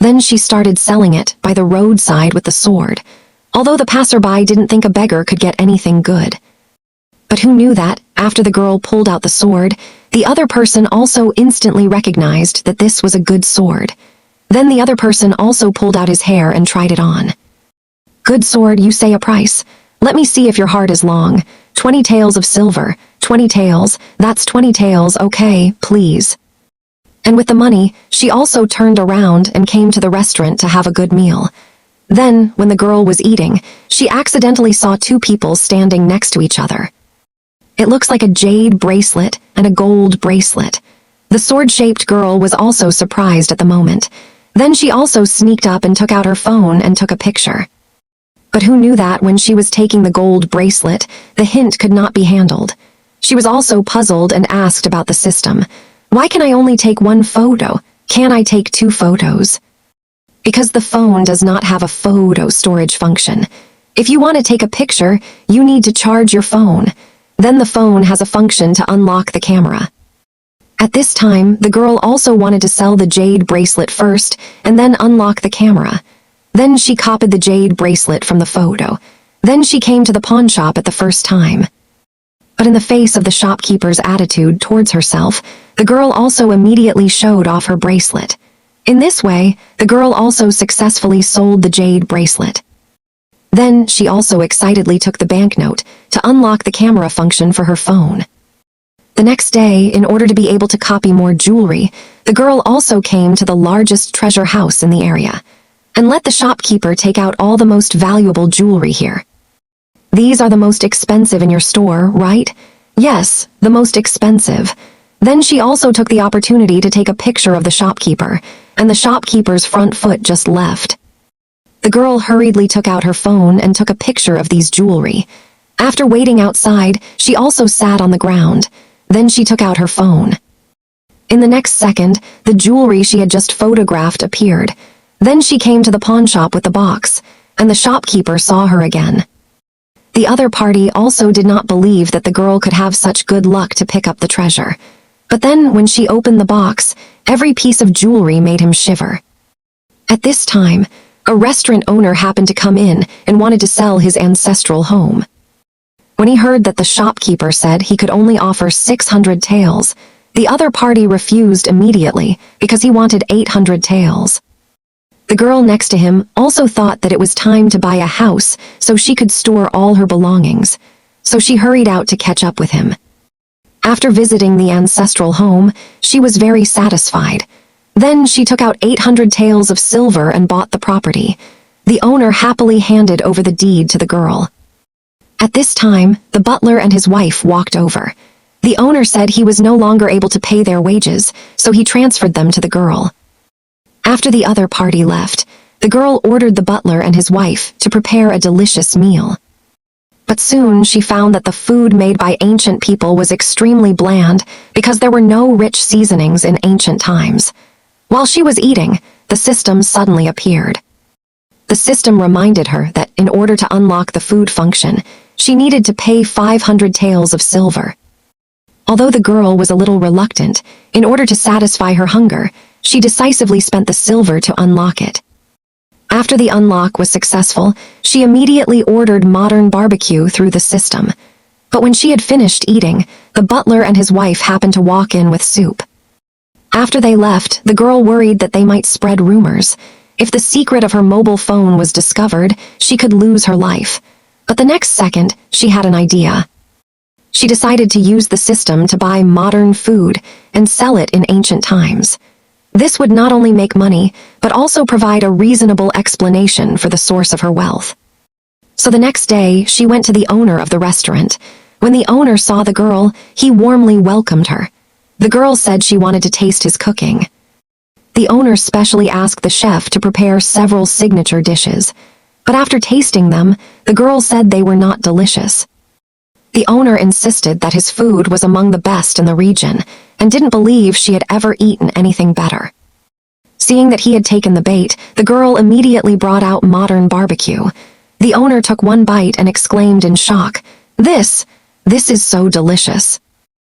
Then she started selling it by the roadside with the sword, although the passerby didn't think a beggar could get anything good. But who knew that, after the girl pulled out the sword, the other person also instantly recognized that this was a good sword. Then the other person also pulled out his hair and tried it on. "Good sword, you say a price? Let me see if your heart is long. 20 taels of silver. 20 taels, that's 20 taels, okay, please." And with the money, she also turned around and came to the restaurant to have a good meal. Then, when the girl was eating, she accidentally saw two people standing next to each other. It looks like a jade bracelet and a gold bracelet. The sword-shaped girl was also surprised at the moment. Then she also sneaked up and took out her phone and took a picture. But who knew that when she was taking the gold bracelet, the hint could not be handled. She was also puzzled and asked about the system. "Why can I only take one photo? Can't I take two photos?" Because the phone does not have a photo storage function. If you want to take a picture, you need to charge your phone. Then the phone has a function to unlock the camera. At this time, the girl also wanted to sell the jade bracelet first and then unlock the camera. Then she copied the jade bracelet from the photo. Then she came to the pawn shop at the first time. But in the face of the shopkeeper's attitude towards herself, the girl also immediately showed off her bracelet. In this way, the girl also successfully sold the jade bracelet. Then she also excitedly took the banknote to unlock the camera function for her phone. The next day, in order to be able to copy more jewelry, the girl also came to the largest treasure house in the area, and let the shopkeeper take out all the most valuable jewelry here. "These are the most expensive in your store, right?" "Yes, the most expensive." Then she also took the opportunity to take a picture of the shopkeeper, and the shopkeeper's front foot just left. The girl hurriedly took out her phone and took a picture of these jewelry. After waiting outside, she also sat on the ground. Then she took out her phone. In the next second, the jewelry she had just photographed appeared. Then she came to the pawn shop with the box, and the shopkeeper saw her again. The other party also did not believe that the girl could have such good luck to pick up the treasure. But then, when she opened the box, every piece of jewelry made him shiver. At this time, a restaurant owner happened to come in and wanted to sell his ancestral home. When he heard that the shopkeeper said he could only offer 600 taels, the other party refused immediately because he wanted 800 taels. The girl next to him also thought that it was time to buy a house so she could store all her belongings, so she hurried out to catch up with him. After visiting the ancestral home, she was very satisfied. Then she took out 800 taels of silver and bought the property. The owner happily handed over the deed to the girl. At this time, the butler and his wife walked over. The owner said he was no longer able to pay their wages, so he transferred them to the girl. After the other party left, the girl ordered the butler and his wife to prepare a delicious meal. But soon she found that the food made by ancient people was extremely bland because there were no rich seasonings in ancient times. While she was eating, the system suddenly appeared. The system reminded her that in order to unlock the food function, she needed to pay 500 taels of silver. Although the girl was a little reluctant, in order to satisfy her hunger, she decisively spent the silver to unlock it. After the unlock was successful, she immediately ordered modern barbecue through the system. But when she had finished eating, the butler and his wife happened to walk in with soup. After they left, the girl worried that they might spread rumors. If the secret of her mobile phone was discovered, she could lose her life. But the next second, she had an idea. She decided to use the system to buy modern food and sell it in ancient times. This would not only make money, but also provide a reasonable explanation for the source of her wealth. So the next day, she went to the owner of the restaurant. When the owner saw the girl, he warmly welcomed her. The girl said she wanted to taste his cooking. The owner specially asked the chef to prepare several signature dishes, but after tasting them, the girl said they were not delicious. The owner insisted that his food was among the best in the region, and didn't believe she had ever eaten anything better. Seeing that he had taken the bait, the girl immediately brought out modern barbecue. The owner took one bite and exclaimed in shock, This is so delicious."